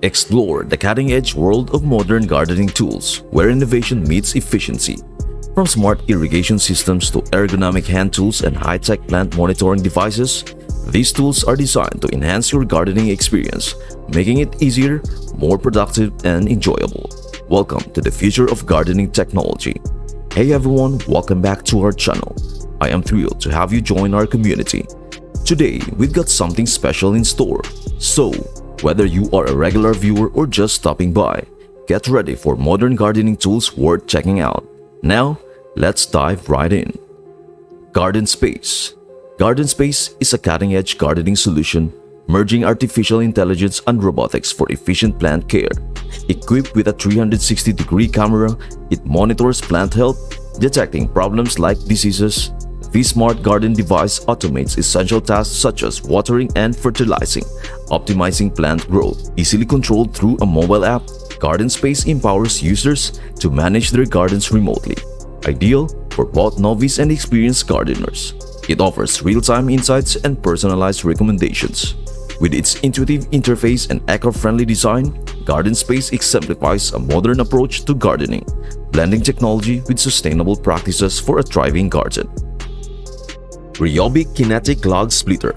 Explore the cutting-edge world of modern gardening tools where innovation meets efficiency. From smart irrigation systems to ergonomic hand tools and high-tech plant monitoring devices, these tools are designed to enhance your gardening experience, making it easier, more productive, and enjoyable. Welcome to the future of gardening technology. Hey everyone, welcome back to our channel. I am thrilled to have you join our community. Today, we've got something special in store. So, whether you are a regular viewer or just stopping by, get ready for modern gardening tools worth checking out. Now, let's dive right in. Garden Space. Garden Space is a cutting-edge gardening solution merging artificial intelligence and robotics for efficient plant care. Equipped with a 360-degree camera, it monitors plant health, detecting problems like diseases. This smart garden device automates essential tasks such as watering and fertilizing, optimizing plant growth. Easily controlled through a mobile app, Garden Space empowers users to manage their gardens remotely. Ideal for both novice and experienced gardeners. It offers real-time insights and personalized recommendations. With its intuitive interface and eco-friendly design, Garden Space exemplifies a modern approach to gardening, blending technology with sustainable practices for a thriving garden. Ryobi Kinetic Log Splitter.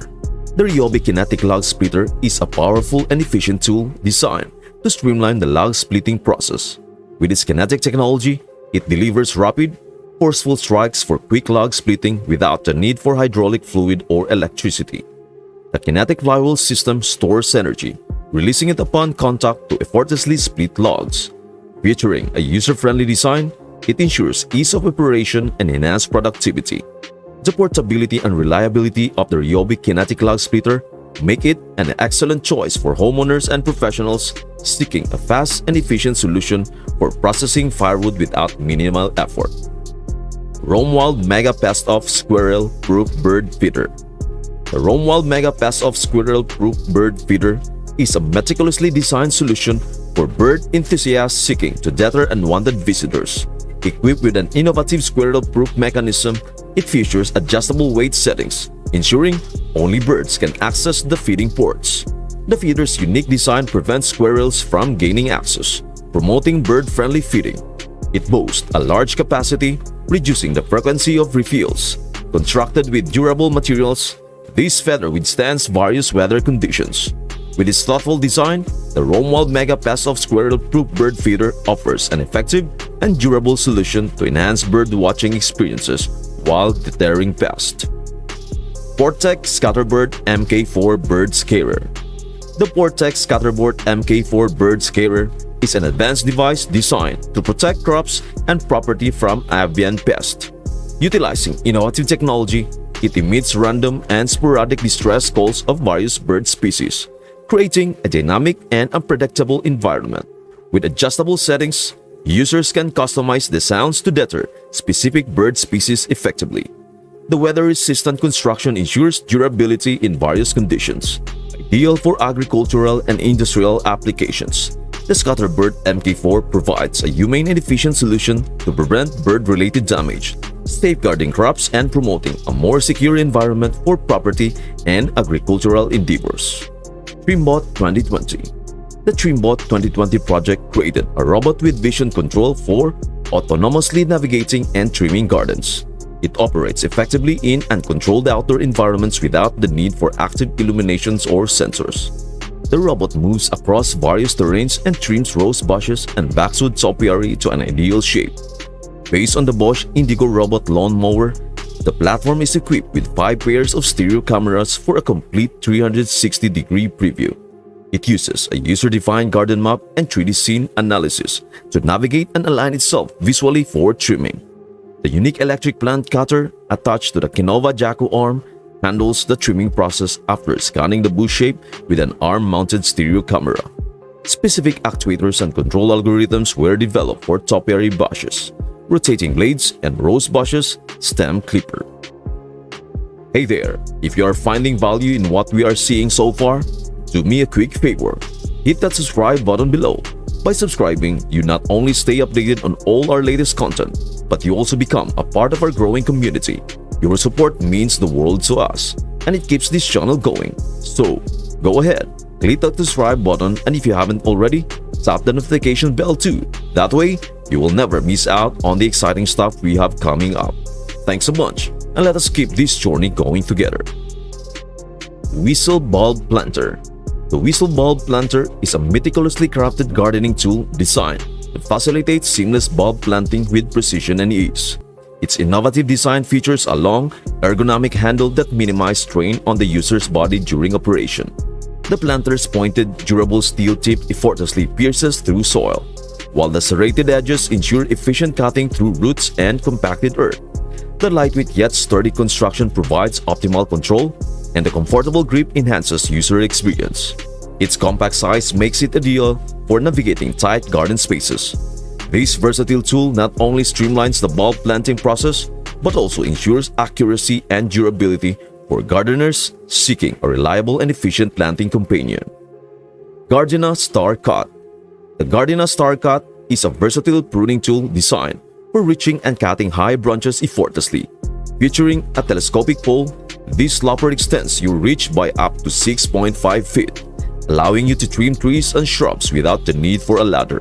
The Ryobi Kinetic Log Splitter is a powerful and efficient tool designed to streamline the log splitting process. With its kinetic technology, it delivers rapid, forceful strikes for quick log splitting without the need for hydraulic fluid or electricity. The kinetic flywheel system stores energy, releasing it upon contact to effortlessly split logs. Featuring a user-friendly design, it ensures ease of operation and enhanced productivity. The portability and reliability of the Ryobi Kinetic Log Splitter make it an excellent choice for homeowners and professionals seeking a fast and efficient solution for processing firewood without minimal effort. Roamwild Mega Pest Off Squirrel Proof Bird Feeder. The Roamwild Mega Pest Off Squirrel Proof Bird Feeder is a meticulously designed solution for bird enthusiasts seeking to deter unwanted visitors. Equipped with an innovative squirrel-proof mechanism, it features adjustable weight settings, ensuring only birds can access the feeding ports. The feeder's unique design prevents squirrels from gaining access, promoting bird-friendly feeding. It boasts a large capacity, reducing the frequency of refills. Constructed with durable materials, this feeder withstands various weather conditions. With its thoughtful design, the Roamwild Mega Pest Off Squirrel Proof Bird Feeder offers an effective and durable solution to enhance bird watching experiences while deterring pests. Portec Scatterbird MK4 Bird Scarer. The Portec Scatterbird MK4 Bird Scarer is an advanced device designed to protect crops and property from avian pests. Utilizing innovative technology, it emits random and sporadic distress calls of various bird species, creating a dynamic and unpredictable environment. With adjustable settings, users can customize the sounds to deter specific bird species effectively. The weather-resistant construction ensures durability in various conditions, ideal for agricultural and industrial applications. The Scatterbird MK4 provides a humane and efficient solution to prevent bird-related damage, safeguarding crops and promoting a more secure environment for property and agricultural endeavors. Trimbot 2020. The Trimbot 2020 project created a robot with vision control for autonomously navigating and trimming gardens. It operates effectively in uncontrolled outdoor environments without the need for active illuminations or sensors. The robot moves across various terrains and trims rose bushes and basswood topiary to an ideal shape. Based on the Bosch Indigo Robot Lawn Mower, the platform is equipped with 5 pairs of stereo cameras for a complete 360-degree preview. It uses a user-defined garden map and 3D scene analysis to navigate and align itself visually for trimming. The unique electric plant cutter attached to the Kinova Jaco arm handles the trimming process after scanning the bush shape with an arm-mounted stereo camera. Specific actuators and control algorithms were developed for topiary bushes, rotating blades, and rose bushes stem clipper. Hey there, if you are finding value in what we are seeing so far, do me a quick favor. Hit that subscribe button below. By subscribing, you not only stay updated on all our latest content, but you also become a part of our growing community. Your support means the world to us, and it keeps this channel going. So, go ahead, click the subscribe button, and if you haven't already, tap the notification bell too. That way, you will never miss out on the exciting stuff we have coming up. Thanks so much, and let us keep this journey going together. Whistle Bulb Planter. The Whistle Bulb Planter is a meticulously crafted gardening tool designed to facilitate seamless bulb planting with precision and ease. Its innovative design features a long, ergonomic handle that minimizes strain on the user's body during operation. The planter's pointed, durable steel tip effortlessly pierces through soil, while the serrated edges ensure efficient cutting through roots and compacted earth. The lightweight yet sturdy construction provides optimal control, and the comfortable grip enhances user experience. Its compact size makes it ideal for navigating tight garden spaces. This versatile tool not only streamlines the bulb planting process, but also ensures accuracy and durability for gardeners seeking a reliable and efficient planting companion. Gardena Star Cut. The Gardena Star Cut is a versatile pruning tool designed for reaching and cutting high branches effortlessly. Featuring a telescopic pole, this lopper extends your reach by up to 6.5 feet, allowing you to trim trees and shrubs without the need for a ladder.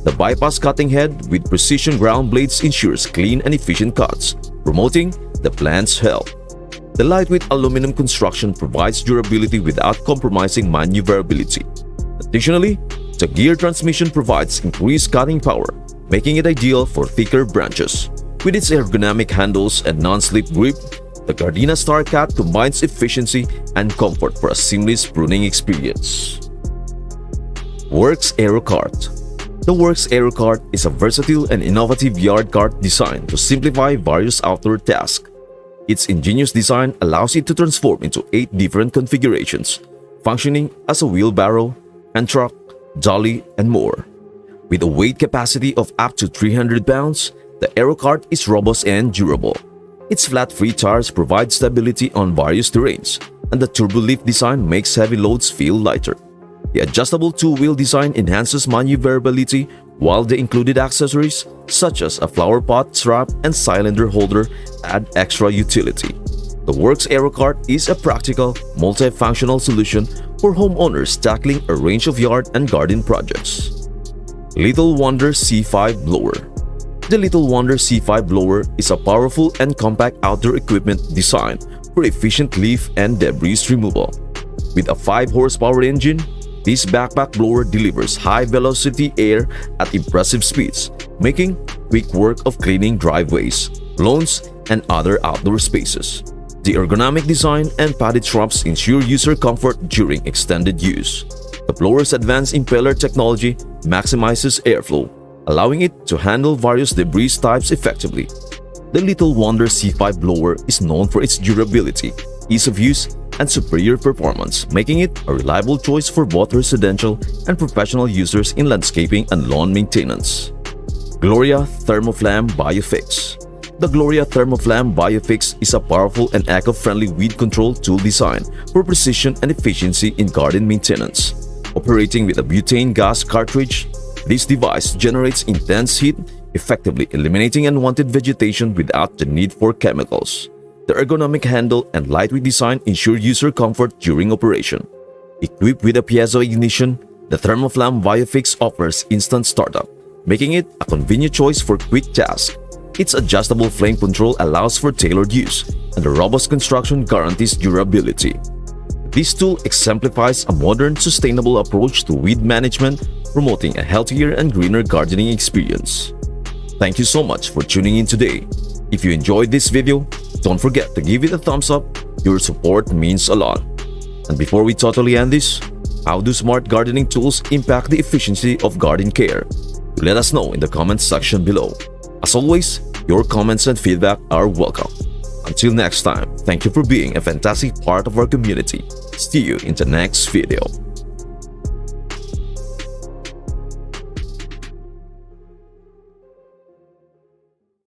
The bypass cutting head with precision ground blades ensures clean and efficient cuts, promoting the plant's health. The lightweight aluminum construction provides durability without compromising maneuverability. Additionally, the gear transmission provides increased cutting power, making it ideal for thicker branches. With its ergonomic handles and non-slip grip, the Gardena Star Cut combines efficiency and comfort for a seamless pruning experience. Worx Aero Cart. The Worx Aero Cart is a versatile and innovative yard cart designed to simplify various outdoor tasks. Its ingenious design allows it to transform into 8 different configurations, functioning as a wheelbarrow, hand truck, dolly, and more. With a weight capacity of up to 300 pounds, the Aero Cart is robust and durable. Its flat-free tires provide stability on various terrains, and the turbo-lift design makes heavy loads feel lighter. The adjustable two-wheel design enhances maneuverability, while the included accessories, such as a flower pot strap and cylinder holder, add extra utility. The Worx Aero Cart is a practical, multifunctional solution for homeowners tackling a range of yard and garden projects. Little Wonder C5 Blower. The Little Wonder C5 Blower is a powerful and compact outdoor equipment designed for efficient leaf and debris removal. With a 5-horsepower engine, this backpack blower delivers high-velocity air at impressive speeds, making quick work of cleaning driveways, lawns, and other outdoor spaces. The ergonomic design and padded straps ensure user comfort during extended use. The blower's advanced impeller technology maximizes airflow, allowing it to handle various debris types effectively. The Little Wonder C5 blower is known for its durability, ease of use, and superior performance, making it a reliable choice for both residential and professional users in landscaping and lawn maintenance. Gloria Thermoflam Biofix. The Gloria Thermoflam Biofix is a powerful and eco-friendly weed control tool designed for precision and efficiency in garden maintenance. Operating with a butane gas cartridge, this device generates intense heat, effectively eliminating unwanted vegetation without the need for chemicals. The ergonomic handle and lightweight design ensure user comfort during operation. Equipped with a piezo ignition, the Thermoflam Biofix offers instant startup, making it a convenient choice for quick tasks. Its adjustable flame control allows for tailored use, and the robust construction guarantees durability. This tool exemplifies a modern, sustainable approach to weed management, promoting a healthier and greener gardening experience. Thank you so much for tuning in today. If you enjoyed this video, don't forget to give it a thumbs up. Your support means a lot. And before we totally end this, how do smart gardening tools impact the efficiency of garden care? Let us know in the comments section below. As always, your comments and feedback are welcome. Until next time, thank you for being a fantastic part of our community. See you in the next video.